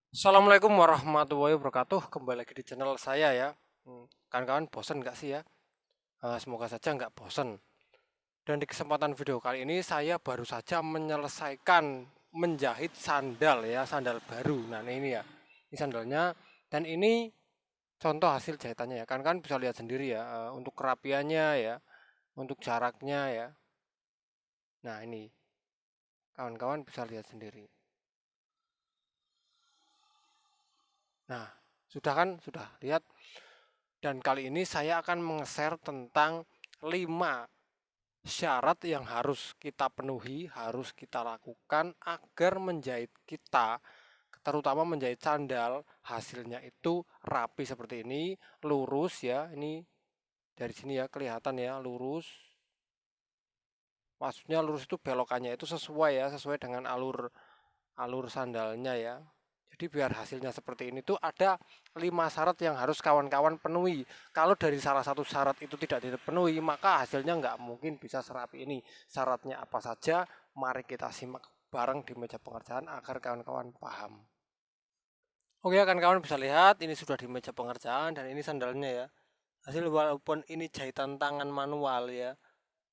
Assalamualaikum warahmatullahi wabarakatuh. Kembali lagi di channel saya ya. Kawan-kawan bosen nggak sih ya? Semoga saja nggak bosen. Dan di kesempatan video kali ini saya baru saja menyelesaikan menjahit sandal ya, sandal baru. Nah ini ya, ini sandalnya. Dan ini contoh hasil jahitannya ya. Kawan-kawan bisa lihat sendiri ya, untuk kerapiannya ya, untuk jaraknya ya. Nah ini, kawan-kawan bisa lihat sendiri. Nah, sudah kan? Sudah lihat. Dan kali ini saya akan meng-share tentang 5 syarat yang harus kita penuhi, harus kita lakukan agar menjahit kita, terutama menjahit sandal, hasilnya itu rapi seperti ini, lurus ya. Ini dari sini ya kelihatan ya, lurus. Maksudnya lurus itu belokannya itu sesuai ya, sesuai dengan alur alur sandalnya ya. Jadi biar hasilnya seperti ini tuh ada 5 syarat yang harus kawan-kawan penuhi. Kalau dari salah satu syarat itu tidak dipenuhi, maka hasilnya nggak mungkin bisa serapi ini. Syaratnya apa saja? Mari kita simak bareng di meja pengerjaan agar kawan-kawan paham. Oke, kawan-kawan bisa lihat ini sudah di meja pengerjaan dan ini sandalnya ya. Hasil walaupun ini jahitan tangan manual ya,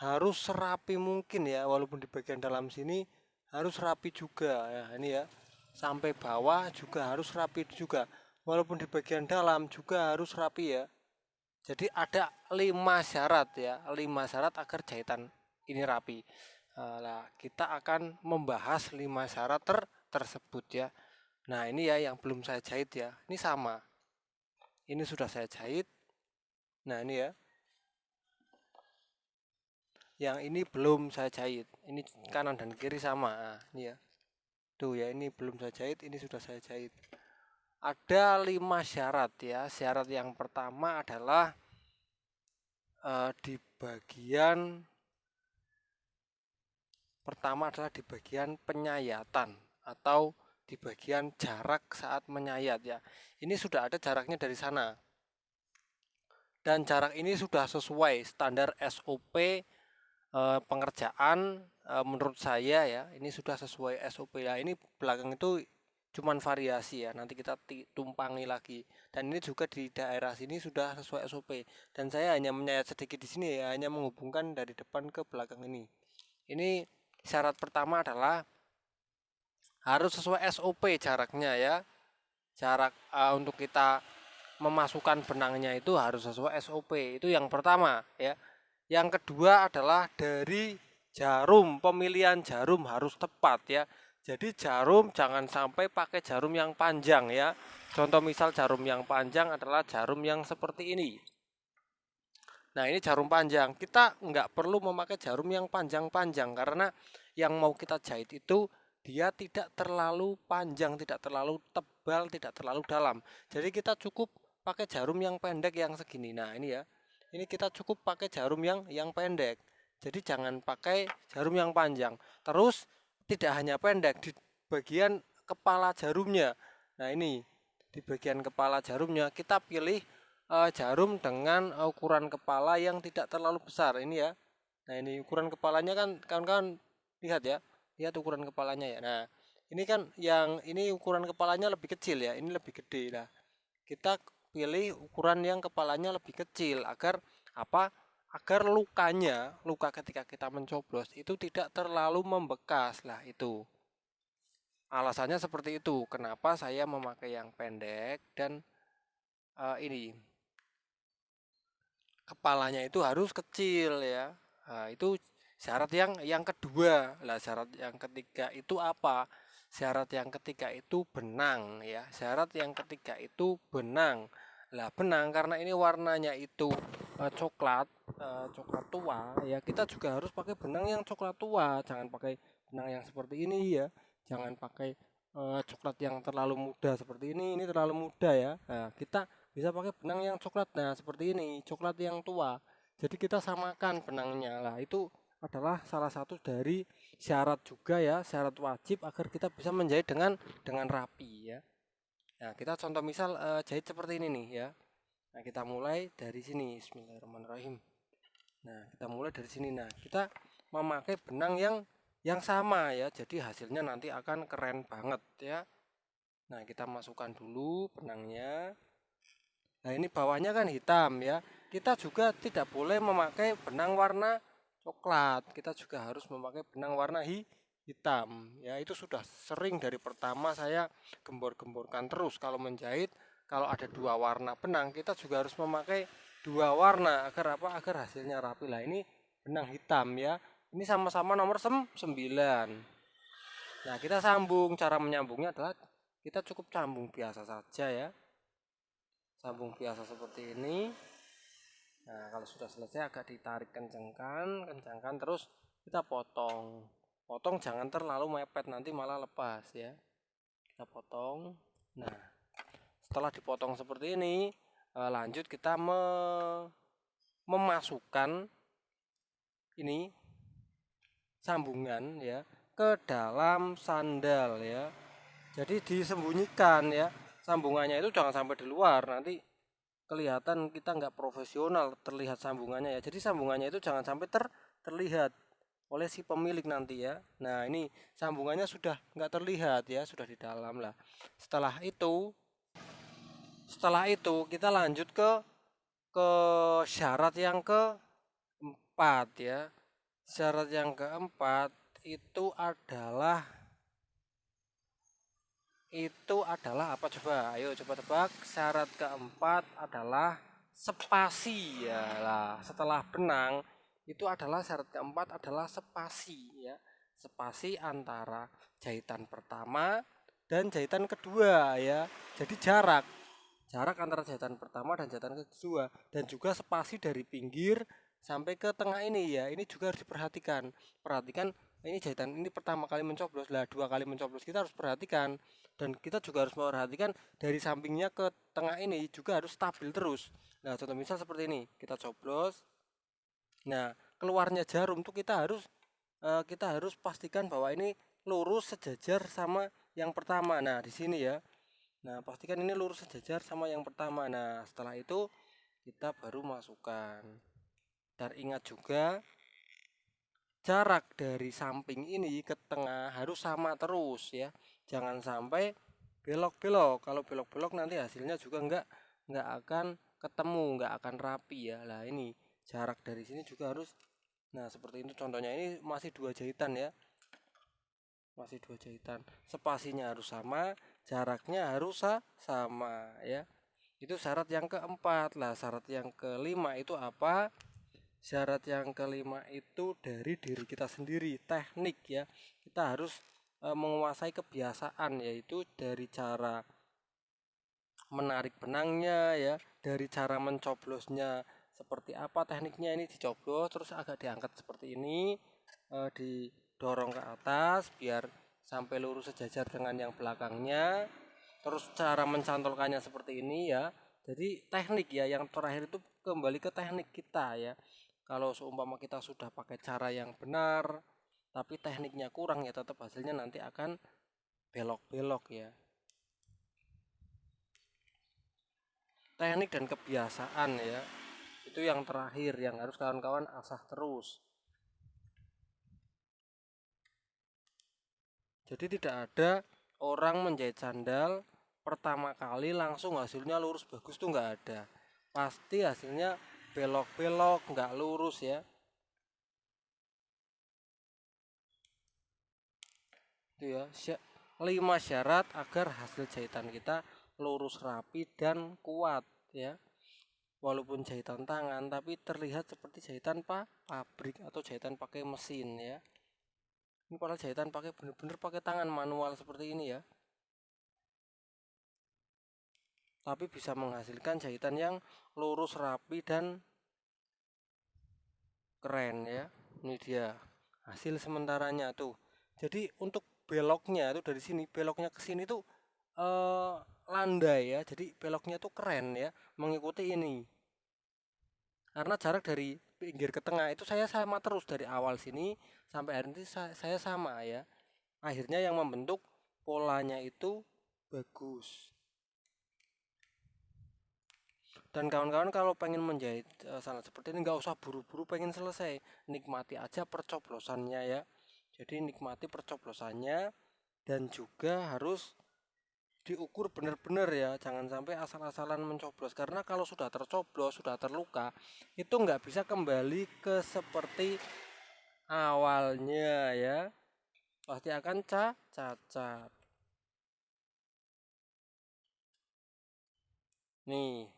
harus serapi mungkin ya, walaupun di bagian dalam sini harus rapi juga ya. Ini ya, sampai bawah juga harus rapi juga, walaupun di bagian dalam juga harus rapi ya. Jadi ada 5 syarat ya, 5 syarat agar jahitan ini rapi. Nah, kita akan membahas 5 syarat tersebut ya. Nah ini ya yang belum saya jahit ya, ini sama, ini sudah saya jahit. Nah ini ya, yang ini belum saya jahit, ini kanan dan kiri sama. Nah, ini ya, tuh ya, ini belum saya jahit, ini sudah saya jahit. Ada 5 syarat ya. Syarat yang pertama adalah di bagian di bagian penyayatan atau di bagian jarak saat menyayat ya. Ini sudah ada jaraknya dari sana. Dan jarak ini sudah sesuai standar SOP pengerjaan. Menurut saya ya, ini sudah sesuai SOP ya. Ini belakang itu cuman variasi ya, nanti kita tumpangi lagi. Dan ini juga di daerah sini sudah sesuai SOP, dan saya hanya menyayat sedikit di sini ya, hanya menghubungkan dari depan ke belakang ini syarat pertama adalah harus sesuai SOP jaraknya ya. Jarak untuk kita memasukkan benangnya itu harus sesuai SOP, itu yang pertama ya. Yang kedua adalah dari jarum, pemilihan jarum harus tepat ya. Jadi jarum jangan sampai pakai jarum yang panjang ya. Contoh misal jarum yang panjang adalah jarum yang seperti ini. Nah ini jarum panjang, kita nggak perlu memakai jarum yang panjang-panjang karena yang mau kita jahit itu dia tidak terlalu panjang, tidak terlalu tebal, tidak terlalu dalam. Jadi kita cukup pakai jarum yang pendek yang segini. Nah ini ya, ini kita cukup pakai jarum yang pendek. Jadi jangan pakai jarum yang panjang. Terus tidak hanya pendek di bagian kepala jarumnya. Nah ini di bagian kepala jarumnya kita pilih jarum dengan ukuran kepala yang tidak terlalu besar ini ya. Nah ini ukuran kepalanya kan kawan-kawan lihat ya, lihat ukuran kepalanya ya. Nah ini kan yang ini ukuran kepalanya lebih kecil ya, ini lebih gede. Nah kita pilih ukuran yang kepalanya lebih kecil agar apa? Agar luka ketika kita mencoblos itu tidak terlalu membekas lah itu. Alasannya seperti itu. Kenapa saya memakai yang pendek dan ini kepalanya itu harus kecil ya. Nah, itu syarat yang kedua. Lah syarat yang ketiga itu apa? Syarat yang ketiga itu benang ya. Syarat yang ketiga itu benang. Lah benang karena ini warnanya itu coklat, coklat tua ya. Kita juga harus pakai benang yang coklat tua. Jangan pakai benang yang seperti ini ya. Jangan pakai coklat yang terlalu muda seperti ini terlalu muda ya. Nah, kita bisa pakai benang yang coklat, nah seperti ini, coklat yang tua. Jadi kita samakan benangnya lah. Itu adalah salah satu dari syarat juga ya, syarat wajib agar kita bisa menjahit dengan rapi ya. Nah kita contoh misal jahit seperti ini nih ya. Nah kita mulai dari sini, Bismillahirrahmanirrahim. Nah kita mulai dari sini. Nah kita memakai benang yang sama ya, jadi hasilnya nanti akan keren banget ya. Nah, kita masukkan dulu benangnya. Nah, ini bawahnya kan hitam ya. Kita juga tidak boleh memakai benang warna coklat. Kita juga harus memakai benang warna hitam. Ya, itu sudah sering dari pertama saya gembor-gemborkan terus kalau menjahit. Kalau ada dua warna benang, kita juga harus memakai dua warna agar apa? Agar hasilnya rapi. Lah, ini benang hitam ya. Ini sama-sama nomor 9. Nah, kita sambung. Cara menyambungnya adalah kita cukup sambung biasa saja ya. Sambung biasa seperti ini. Nah, kalau sudah selesai agak ditarik kencangkan terus kita potong. Potong jangan terlalu mepet nanti malah lepas ya. Kita potong. Nah, setelah dipotong seperti ini, lanjut kita memasukkan ini sambungan ya ke dalam sandal ya. Jadi disembunyikan ya. Sambungannya itu jangan sampai di luar, nanti kelihatan kita nggak profesional terlihat sambungannya ya. Jadi sambungannya itu jangan sampai terlihat oleh si pemilik nanti ya. Nah, ini sambungannya sudah nggak terlihat ya, sudah di dalam lah. Setelah itu kita lanjut ke syarat yang keempat ya. Syarat yang keempat itu adalah apa coba? Ayo coba tebak. Syarat keempat adalah spasi ya. Lah, setelah benang itu adalah syarat keempat adalah spasi ya. Spasi antara jahitan pertama dan jahitan kedua ya. Jadi jarak antara jahitan pertama dan jahitan kedua, dan juga spasi dari pinggir sampai ke tengah ini ya. Ini juga harus diperhatikan. Perhatikan, ini jahitan ini pertama kali mencoblos lah, dua kali mencoblos, kita harus perhatikan. Dan kita juga harus memperhatikan dari sampingnya ke tengah ini juga harus stabil terus. Nah, contoh misal seperti ini, kita coblos. Nah, keluarnya jarum tuh kita harus pastikan bahwa ini lurus sejajar sama yang pertama. Nah, di sini ya. Nah, pastikan ini lurus sejajar sama yang pertama. Nah, setelah itu kita baru masukkan. Dan ingat juga jarak dari samping ini ke tengah harus sama terus ya. Jangan sampai belok-belok. Kalau belok-belok nanti hasilnya juga nggak akan ketemu, nggak akan rapi ya. Lah, ini jarak dari sini juga harus. Nah, seperti itu contohnya, ini masih 2 jahitan ya. Masih 2 jahitan. Spasinya harus sama, jaraknya harus sama ya. Itu syarat yang keempat. Lah, syarat yang kelima itu apa? Syarat yang kelima itu dari diri kita sendiri, teknik ya. Kita harus menguasai kebiasaan, yaitu dari cara menarik benangnya ya, dari cara mencoblosnya seperti apa tekniknya. Ini dicoblos terus agak diangkat seperti ini, didorong ke atas biar sampai lurus sejajar dengan yang belakangnya. Terus cara mencantolkannya seperti ini ya. Jadi teknik ya, yang terakhir itu kembali ke teknik kita ya. Kalau seumpama kita sudah pakai cara yang benar tapi tekniknya kurang, ya tetap hasilnya nanti akan belok-belok ya. Teknik dan kebiasaan ya, itu yang terakhir yang harus kawan-kawan asah terus. Jadi tidak ada orang menjahit sandal pertama kali langsung hasilnya lurus bagus tuh nggak ada. Pasti hasilnya belok-belok, nggak lurus ya. Itu ya, 5 syarat agar hasil jahitan kita lurus, rapi dan kuat ya. Walaupun jahitan tangan tapi terlihat seperti jahitan pabrik atau jahitan pakai mesin ya. Ini padahal jahitan pakai bener-bener pakai tangan manual seperti ini ya. Tapi bisa menghasilkan jahitan yang lurus, rapi dan keren ya. Ini dia hasil sementaranya tuh. Jadi untuk beloknya itu dari sini, beloknya ke sini tuh eh, landai ya. Jadi beloknya tuh keren ya, mengikuti ini. Karena jarak dari pinggir ke tengah itu saya sama terus dari awal sini sampai akhir ini saya sama ya. Akhirnya yang membentuk polanya itu bagus. Dan kawan-kawan kalau pengen menjahit sandal seperti ini nggak usah buru-buru pengen selesai, nikmati aja percoblosannya ya. Jadi nikmati percoblosannya, dan juga harus diukur benar-benar ya, jangan sampai asal-asalan mencoblos, karena kalau sudah tercoblos, sudah terluka, itu nggak bisa kembali ke seperti awalnya ya, pasti akan cacat. Nih,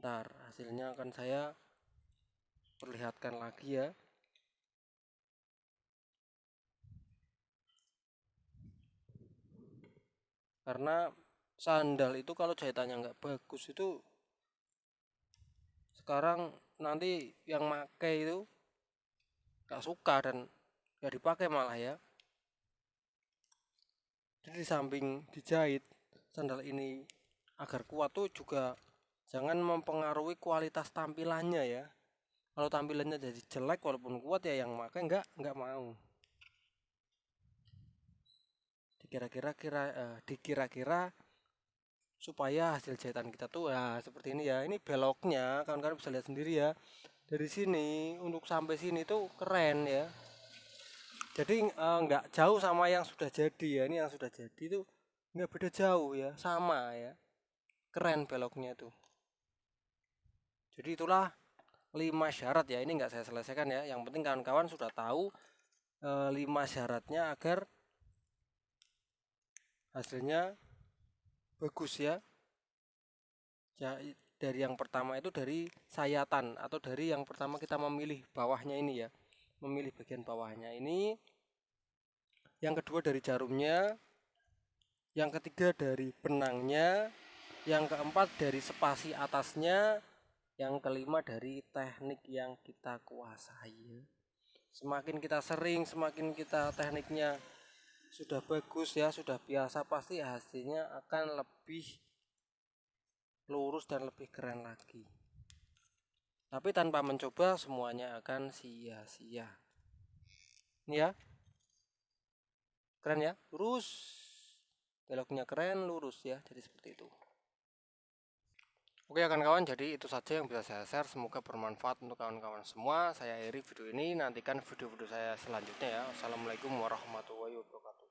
ntar hasilnya akan saya perlihatkan lagi ya. Karena sandal itu kalau jahitannya nggak bagus itu sekarang nanti yang pakai itu nggak suka dan nggak dipakai malah ya. Jadi di samping dijahit sandal ini agar kuat tuh juga jangan mempengaruhi kualitas tampilannya ya. Kalau tampilannya jadi jelek walaupun kuat ya yang pakai nggak mau. Dikira-kira supaya hasil jahitan kita tuh ya seperti ini ya. Ini beloknya kawan-kawan bisa lihat sendiri ya. Dari sini untuk sampai sini tuh keren ya. Jadi nggak jauh sama yang sudah jadi ya. Ini yang sudah jadi tuh nggak beda jauh ya, sama ya. Keren beloknya tuh. Jadi itulah 5 syarat ya. Ini nggak saya selesaikan ya. Yang penting kawan-kawan sudah tahu 5 syaratnya agar hasilnya bagus ya. Ya, dari yang pertama itu dari sayatan atau dari yang pertama kita memilih bawahnya ini ya. Memilih bagian bawahnya ini. Yang kedua dari jarumnya. Yang ketiga dari benangnya. Yang keempat dari spasi atasnya. Yang kelima dari teknik yang kita kuasai. Semakin kita sering, semakin kita tekniknya sudah bagus ya, sudah biasa, pasti hasilnya akan lebih lurus dan lebih keren lagi. Tapi tanpa mencoba semuanya akan sia-sia. Ini ya. Keren ya, lurus. Beloknya keren, lurus ya. Jadi seperti itu. Oke kawan-kawan, jadi itu saja yang bisa saya share. Semoga bermanfaat untuk kawan-kawan semua. Saya akhiri video ini, nantikan video-video saya selanjutnya ya. Wassalamualaikum warahmatullahi wabarakatuh.